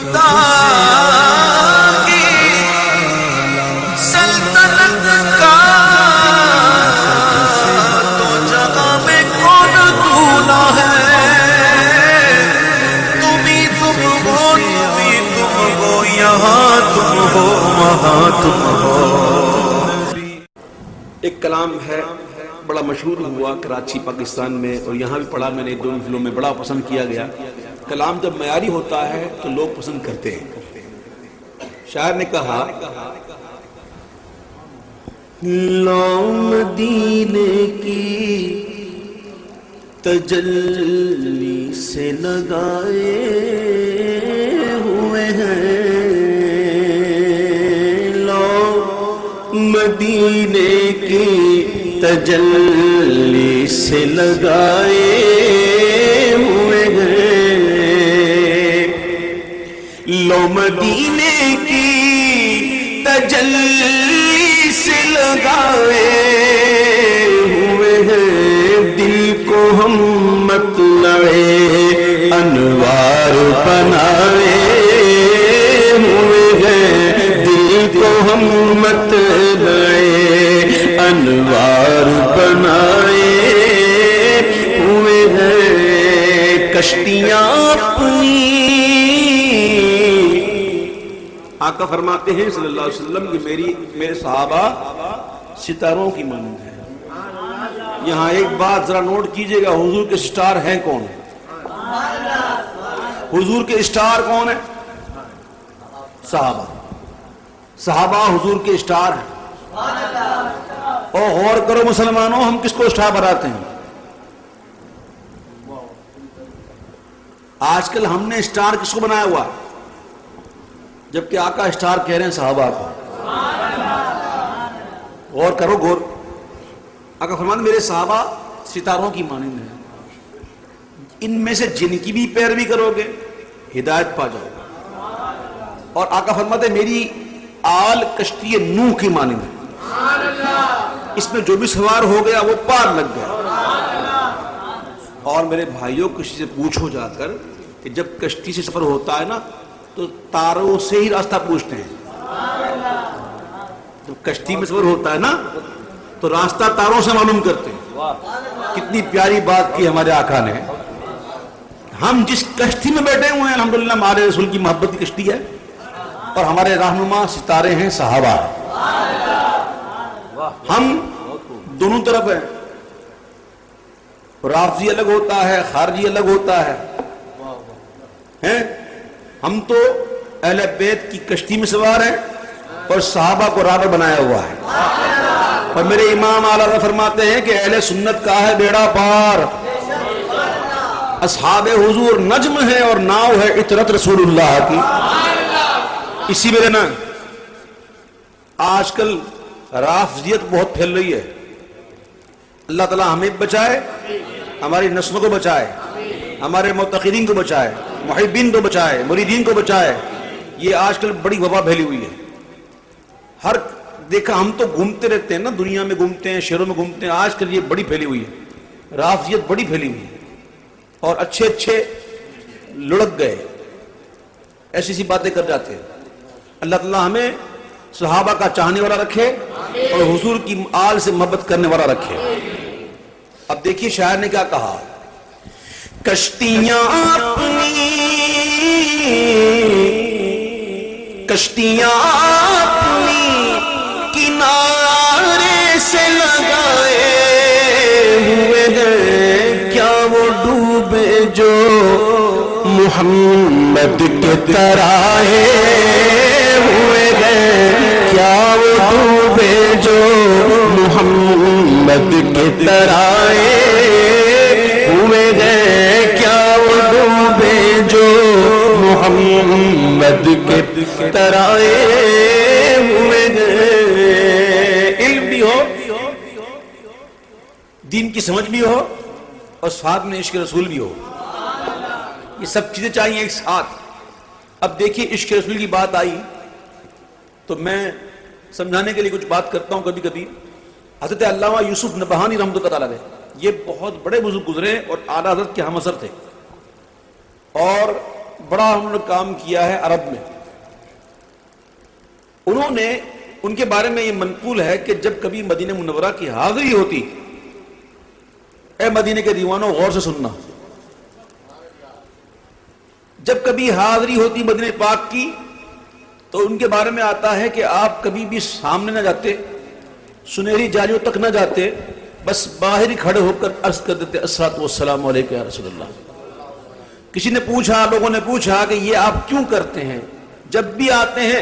خدا کی سلطنت کا تو جگہ میں کون دونا ہے، تم ہی تم ہو، تم ہی تم ہو، یہاں تم ہو وہاں تم ہو۔ ایک کلام ہے بڑا مشہور ہوا کراچی پاکستان میں، اور یہاں بھی پڑھا میں نے، دونوں ضلعوں میں بڑا پسند کیا گیا۔ کلام جب معیاری ہوتا ہے تو لوگ پسند کرتے ہیں۔ شاعر نے کہا لو مدینے کی تجلی سے لگائے ہوئے ہیں، لو مدینے کی تجلی سے لگائے ہوئے ہیں، لو مدینے کی تجلی سے لگائے ہوئے ہیں، دل کو ہم مطلع انوار بنائے ہوئے ہیں، دل کو ہم مطلع انوار بنائے ہوئے ہیں، کشتیاں اپنی۔ آقا فرماتے ہیں صلی اللہ علیہ وسلم کہ میرے صحابہ ستاروں کی مانند ہیں۔ یہاں ایک بات ذرا نوٹ کیجئے گا، حضور کے سٹار ہیں کون؟ حضور کے سٹار کون ہیں؟ صحابہ۔ صحابہ حضور کے سٹار ہیں۔ اور غور کرو مسلمانوں، ہم کس کو سٹار بناتے ہیں؟ آج کل ہم نے سٹار کس کو بنایا ہوا، جبکہ آقا سٹار کہہ رہے ہیں صحابہ کو۔ غور کرو غور۔ آقا فرماتے ہیں میرے صحابہ ستاروں کی مانند ہیں، ان میں سے جن کی بھی پیروی کرو گے ہدایت پا جاؤ گے۔ اور آقا فرماتے ہیں میری آل کشتی نوح کی مانند ہے، اس میں جو بھی سوار ہو گیا وہ پار لگ گیا۔ اور میرے بھائیوں، کسی سے پوچھو جا کر کہ جب کشتی سے سفر ہوتا ہے نا تو تاروں سے ہی راستہ پوچھتے ہیں۔ جب کشتی میں سفر ہوتا ہے نا تو راستہ تاروں سے معلوم کرتے ہیں۔ کتنی پیاری بات کی ہمارے آقا نے۔ ہم جس کشتی میں بیٹھے ہوئے ہیں الحمدللہ ہمارے رسول کی محبت کی کشتی ہے، اور ہمارے رہنما ستارے ہیں صحابہ۔ ہم دونوں طرف ہیں، رافضی الگ ہوتا ہے، خارجی الگ ہوتا ہے۔ ہم تو اہل بیت کی کشتی میں سوار ہیں اور صحابہ کو راہبر بنایا ہوا ہے۔ اور میرے امام اعلیٰ فرماتے ہیں کہ اہل سنت کا ہے بیڑا پار، اصحاب حضور نجم ہے اور ناؤ ہے عطرت رسول اللہ کی۔ اسی میں رہنا۔ آج کل رافضیت بہت پھیل رہی ہے، اللہ تعالیٰ ہمیں بچائے، ہماری نسلوں کو بچائے، ہمارے معتقدین کو بچائے، محبین کو بچائے، مریدین کو بچائے۔ یہ آج کل بڑی وبا پھیلی ہوئی ہے۔ ہر دیکھا ہم تو گھومتے رہتے ہیں نا، دنیا میں گھومتے ہیں، شہروں میں گھومتے ہیں، آج کل یہ بڑی پھیلی ہوئی ہے، رافضیت بڑی پھیلی ہوئی ہے، اور اچھے اچھے لڑک گئے، ایسی سی باتیں کر جاتے ہیں۔ اللہ تعالیٰ ہمیں صحابہ کا چاہنے والا رکھے اور حضور کی آل سے محبت کرنے والا رکھے۔ اب دیکھیے شاعر نے کیا کہا، کشتیاں اپنی کنارے سے لگائے ہوئے ہیں، کیا وہ ڈوبے جو محمد کے ترائے ہوئے ہیں، کیا وہ ڈوبے جو محمد کے ترائے ہوئے ہیں، کیا وہ ڈوبے جو محمد کے ترائے ہوئے ہیں۔ علم بھی ہو، دین کی سمجھ بھی ہو، اور ساتھ میں عشق رسول بھی ہو، یہ سب چیزیں چاہیے ایک ساتھ۔ اب دیکھیے عشق رسول کی بات آئی تو میں سمجھانے کے لیے کچھ بات کرتا ہوں کبھی کبھی۔ حضرت علامہ یوسف نبہانی رحمۃ اللہ علیہ، یہ بہت بڑے بزرگ گزرے اور اعلیٰ حضرت کے ہم اثر تھے، اور بڑا انہوں نے کام کیا ہے عرب میں. انہوں نے ان کے بارے میں یہ منقول ہے کہ جب کبھی مدینہ منورہ کی حاضری ہوتی، اے مدینہ کے دیوانوں غور سے سننا، جب کبھی حاضری ہوتی مدینہ پاک کی تو ان کے بارے میں آتا ہے کہ آپ کبھی بھی سامنے نہ جاتے، سنہری جالیوں تک نہ جاتے، بس باہر ہی کھڑے ہو کر عرض کر دیتے الصلوۃ والسلام علیک یا رسول اللہ. کسی نے پوچھا، لوگوں نے پوچھا کہ یہ آپ کیوں کرتے ہیں؟ جب بھی آتے ہیں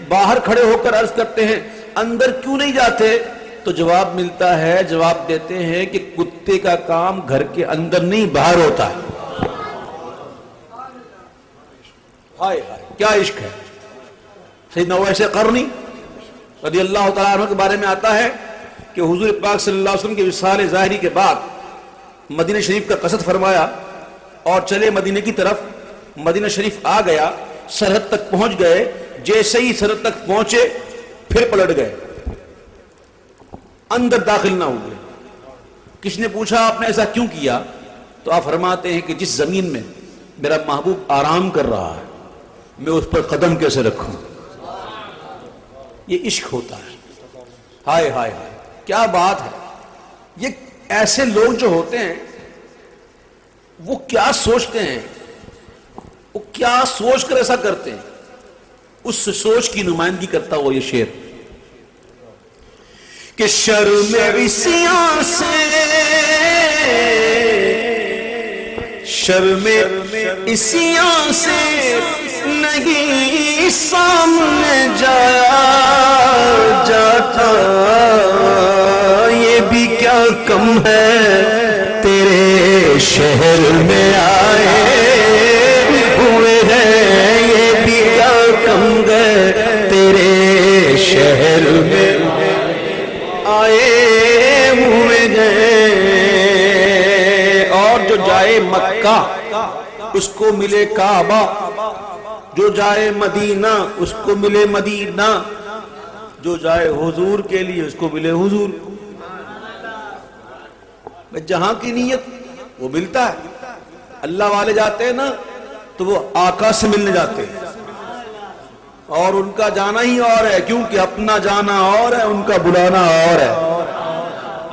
باہر کھڑے ہو کر عرض کرتے ہیں، اندر کیوں نہیں جاتے؟ تو جواب ملتا ہے، جواب دیتے ہیں کہ کتے کا کام گھر کے اندر نہیں باہر ہوتا ہے. ہائے ہائے کیا عشق ہے. سیدنا اویس قرنی رضی اللہ تعالیٰ عنہ کے بارے میں آتا ہے کہ حضور پاک صلی اللہ علیہ وسلم کے وصال ظاہری کے بعد مدینہ شریف کا قصد فرمایا اور چلے مدینہ کی طرف. مدینہ شریف آ گیا، سرحد تک پہنچ گئے. جیسے ہی سرحد تک پہنچے پھر پلٹ گئے، اندر داخل نہ ہوئے. کسی نے پوچھا آپ نے ایسا کیوں کیا؟ تو آپ فرماتے ہیں کہ جس زمین میں میرا محبوب آرام کر رہا ہے میں اس پر قدم کیسے رکھوں؟ یہ عشق ہوتا ہے. ہائے ہائے ہائے کیا بات ہے. یہ ایسے لوگ جو ہوتے ہیں وہ کیا سوچتے ہیں، وہ کیا سوچ کر ایسا کرتے ہیں، اس سوچ کی نمائندگی کرتا ہوا یہ شعر کہ شرم عصیاں سے، شرم عصیاں سے نہیں سامنے جایا جاتا، یہ بھی کیا کم ہے تیرے شہر میں آئے ہوئے ہیں، یہ بھی کیا کم ہے تیرے شہر میں آئے ہوئے ہیں. اور جو جائے مکہ اس کو ملے کعبہ، جو جائے مدینہ اس کو ملے مدینہ، جو جائے حضور کے لیے اس کو ملے حضور. جہاں کی نیت وہ ملتا ہے. اللہ والے جاتے ہیں نا تو وہ آقا سے ملنے جاتے ہیں، اور ان کا جانا ہی اور ہے، کیونکہ اپنا جانا اور ہے، ان کا بلانا اور ہے.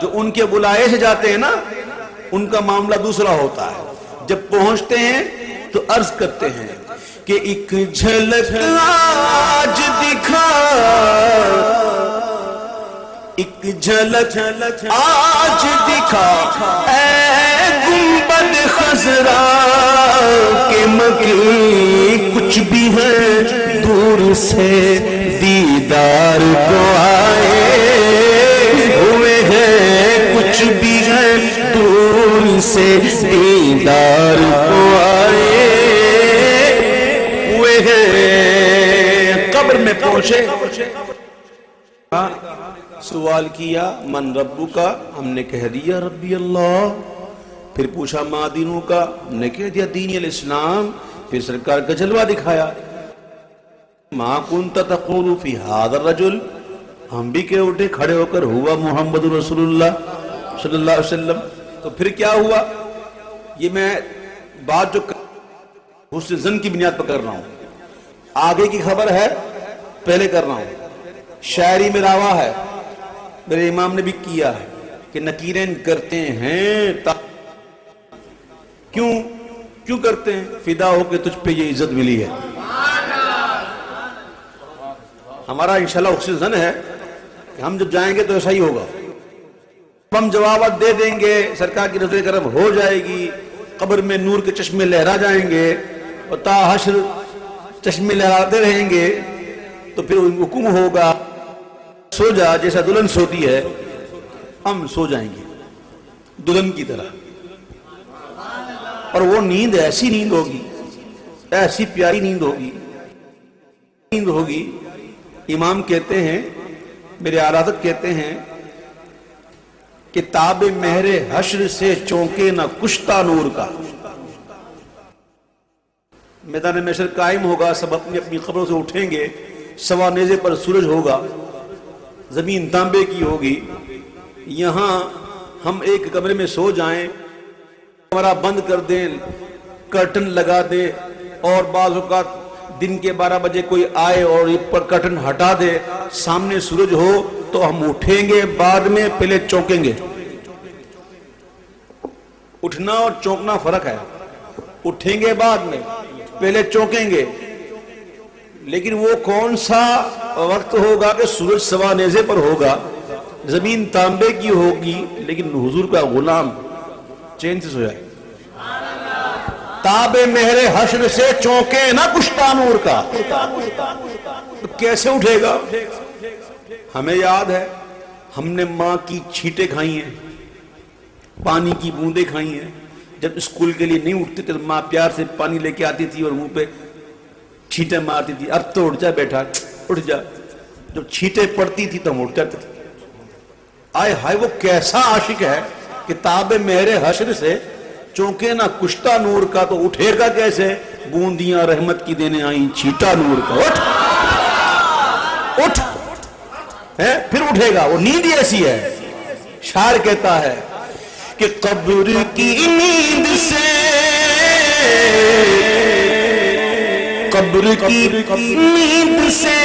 جو ان کے بلائے سے جاتے ہیں نا ان کا معاملہ دوسرا ہوتا ہے. جب پہنچتے ہیں تو عرض کرتے ہیں کہ ایک جھلک آج دکھا، ایک جھلک آج دکھا اے گنبد خضرا کہ مکی کچھ بھی ہے دور سے دیدار کو آئے ہوئے ہیں، کچھ بھی ہے دور سے دیدار کو آئے ہوئے ہیں. قبر میں پہنچے، سوال کیا من ربو کا، ہم نے کہہ دیا ربی اللہ. پھر پوچھا ما دینوں کا، ہم نے کہہ دیا دین الاسلام. پھر سرکار کا جلوہ دکھایا، ما کنت تقول فی ھذا الرجل، ہم بھی کہ اٹھے کھڑے ہو کر ہوا محمد رسول اللہ صلی اللہ علیہ وسلم. تو پھر کیا ہوا؟ یہ میں بات جو حسن ظن کی بنیاد پر کر رہا ہوں، آگے کی خبر ہے پہلے کر رہا ہوں. شاعری میں راوا ہے، میرے امام نے بھی کیا ہے کہ نکیرین کرتے ہیں کیوں کرتے ہیں؟ فدا ہو کے تجھ پہ یہ عزت ملی ہے. ہمارا انشاءاللہ حسن ظن ہے کہ ہم جب جائیں گے تو ایسا ہی ہوگا. ہم جوابات دے دیں گے، سرکار کی نظر کرم ہو جائے گی، قبر میں نور کے چشمے لہرا جائیں گے اور تا حشر چشمے لہراتے رہیں گے. تو پھر حکم ہوگا سو جا، جیسا دلہن سوتی ہے ہم سو جائیں گے دلہن کی طرح. اور وہ نیند ایسی نیند ہوگی، ایسی پیاری نیند ہوگی. امام کہتے ہیں، میرے اعلیٰ حضرت کہتے ہیں کہ تاب مہر حشر سے چونکے نہ کشتا نور کا. میدان محشر قائم ہوگا، سب اپنی اپنی قبروں سے اٹھیں گے، سوا نیزے پر سورج ہوگا، زمین تانبے کی ہوگی. یہاں ہم ایک کمرے میں سو جائیں، کمرہ بند کر دیں، کرٹن لگا دیں، اور بعض اوقات دن کے 12 بجے کوئی آئے اور پر کرٹن ہٹا دے، سامنے سورج ہو تو ہم اٹھیں گے بعد میں، پہلے چونکیں گے۔ اٹھنا اور چونکنا فرق ہے، اٹھیں گے بعد میں، پہلے چونکیں گے۔ لیکن وہ کون سا وقت ہوگا کہ سورج سوا نیزے پر ہوگا، زمین تانبے کی ہوگی، لیکن حضور کا غلام چین سے سویا ہے۔ تاب مہر حشر سے چونکے نہ کشتا نور کا، تو کیسے اٹھے گا؟ ہمیں یاد ہے ہم نے ماں کی چھینٹیں کھائی ہیں، پانی کی بوندیں کھائی ہیں۔ جب اسکول کے لیے نہیں اٹھتے تھے تو ماں پیار سے پانی لے کے آتی تھی اور منہ پہ چھینٹیں مارتی تھی، اب تو اٹھ جا بیٹا، اٹھ جا۔ جب چھینٹیں پڑتی تھی تو ہم اٹھ جاتے تھے۔ آئے ہائے وہ کیسا عاشق ہے کہ تاب مہر حشر سے چونکے نہ کشتا نور کا، تو اٹھے گا کیسے؟ بوندیاں رحمت کی دینے آئیں چھیٹا نور کا۔ اٹھ اٹھ پھر اٹھے گا، وہ نیند ہی ایسی ہے۔ شاعر کہتا ہے کہ قبر کی نیند سے، قبر کی نیند سے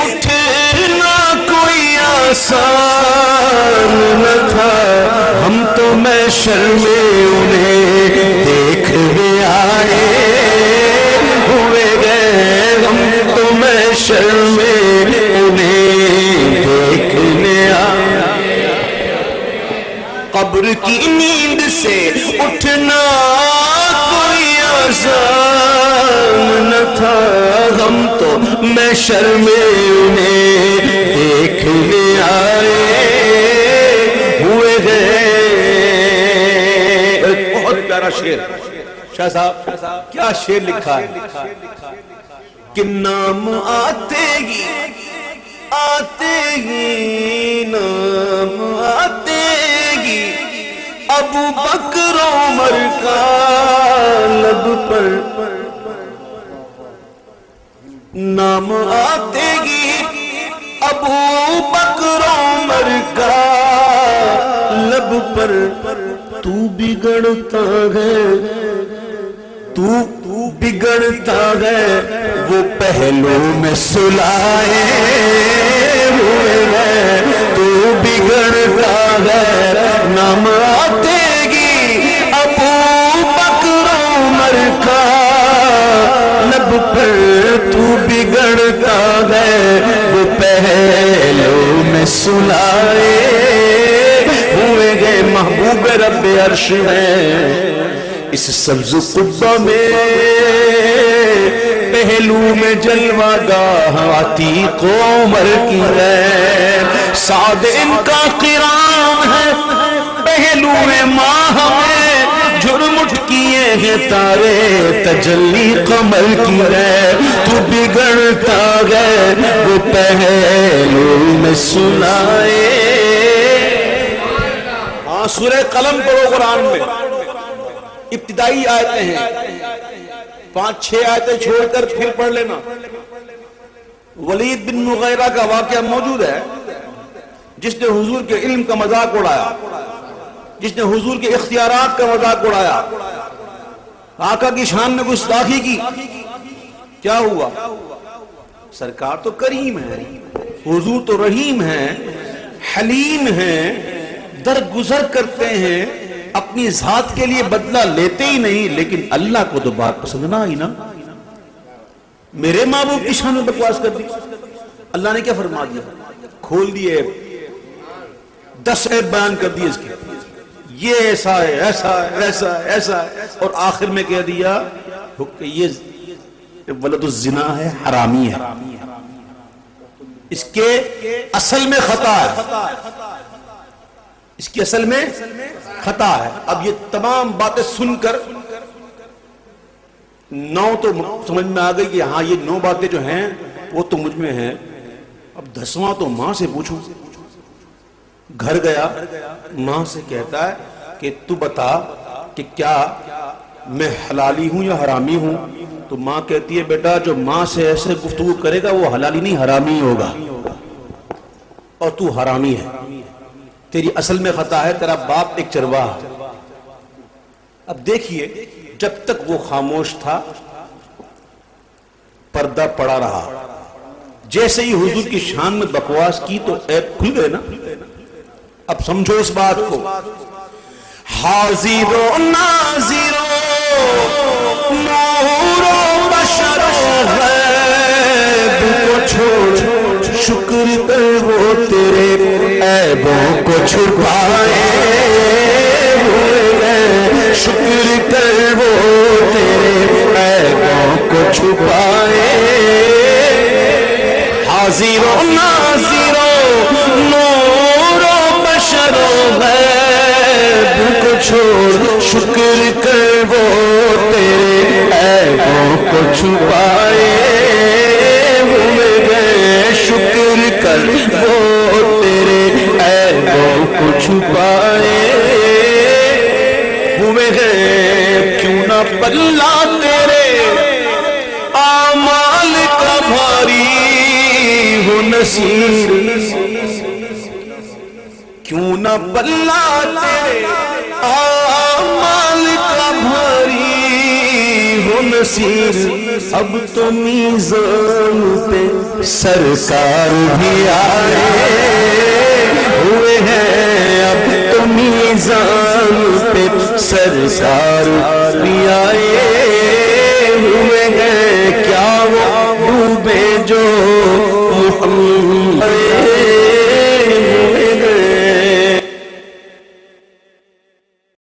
اٹھنا کوئی آسان نہ تھا، ہم تو محشر میں انہیں دیکھنے آئے ہوئے گئے، ہم تو محشر میں انہیں دیکھنے آئے۔ قبر کی نیند سے اٹھنا کوئی آسان نہ تھا، ہم تو محشر میں انہیں دیکھنے آئے ہوئے گئے۔ بہت پیارا شعر شاہ صاحب، کیا شعر لکھا ہے کہ نام آتے ہی آتے ہی نام آتے ہی ابو بکر عمر کا لب پر، نام آتے ہی ابو بکر عمر کا لب پر، تو بگڑتا ہے، تو بگڑتا ہے، وہ پہلو میں سلائے ہوئے ہیں، تو بگڑتا ہے، نام آتے گی ابو بکر عمر کا لب پر، تو بگڑتا ہے، وہ پہلو میں سلائے ہوئے گئے۔ محبوب رب عرش میں اس سبز قبہ میں پہلو میں جلوہ گاہ عتیق عمر کی ہے، سعد ان کا قرام ہے، پہلو میں ماہ میں جھرمٹ کیے ہیں تارے، تجلی قمر کی ہے، تو بگڑتا ہے، وہ پہلو میں سنائے۔ ہاں سورہ قلم پڑھو قرآن میں، ابتدائی آیتیں ہیں، 5-6 آیتیں چھوڑ کر پھر پڑھ لینا۔ ولید بن مغیرہ کا واقعہ موجود ہے، جس نے حضور کے علم کا مذاق اڑایا، جس نے حضور کے اختیارات کا مذاق اڑایا، آقا کی شان میں گستاخی کی۔ کیا ہوا؟ سرکار تو کریم ہے، حضور تو رحیم ہے، حلیم ہیں، درگزر کرتے ہیں، اپنی ذات کے لیے بدلہ لیتے ہی نہیں، لیکن اللہ کو تو بات پسند نہ آئی نا، میرے محبوب کی شان میں بکواس کر دی۔ اللہ نے کیا فرما دیا؟ کھول دیے 10 عیب بیان کر دیے اس کے، یہ ایسا ہے، ایسا ہے، ایسا ہے، ایسا ہے، اور آخر میں کہہ دیا کہ یہ ولد الزنا ہے، حرامی ہے، اس کے اصل میں خطا ہے، اس کی اصل میں خطا ہے۔ اب یہ تمام باتیں سن کر 9 تو سمجھ میں آ گئی کہ ہاں یہ 9 باتیں جو ہیں وہ تو مجھ میں ہیں، اب 10واں تو ماں سے پوچھوں۔ گھر گیا، ماں سے کہتا ہے کہ تو بتا کہ کیا میں حلالی ہوں یا حرامی ہوں؟ تو ماں کہتی ہے بیٹا جو ماں سے ایسے گفتگو کرے گا وہ حلالی نہیں حرامی ہوگا، اور تو حرامی ہے، تیری اصل میں خطا ہے، تیرا باپ ایک چرواہ ہے۔ اب دیکھیے جب تک وہ خاموش تھا پردہ پڑا رہا. جیسے ہی حضور کی شان میں بکواس کی تو عیب کھل گئے نا. اب سمجھو اس بات کو. حاضر و ناظر و نور و بشر و غیب کو چھوڑ شکر کر وہ تیرے عیبوں کو چھپائے ہوئے ہیں. شکر کر وہ تیرے عیبوں کو چھپائے. حاضر و ناظر و نور و بشر و غیب کو چھوڑ شکر کر وہ تیرے عیبوں کو چھپائے ہوئے ہیں. شکر کر وہ تیرے عیبوں کو چھپائے ہوئے ہیں. کیوں نہ پلہ تیرے اعمال کا بھاری ہو نصیر. کیوں نہ پلہ تیرے اعمال کا بھاری ہو نصیر. اب تو میزان پہ سرکار بھی آئے ہوئے ہیں. اب تو میزان پہ سرکار بھی آئے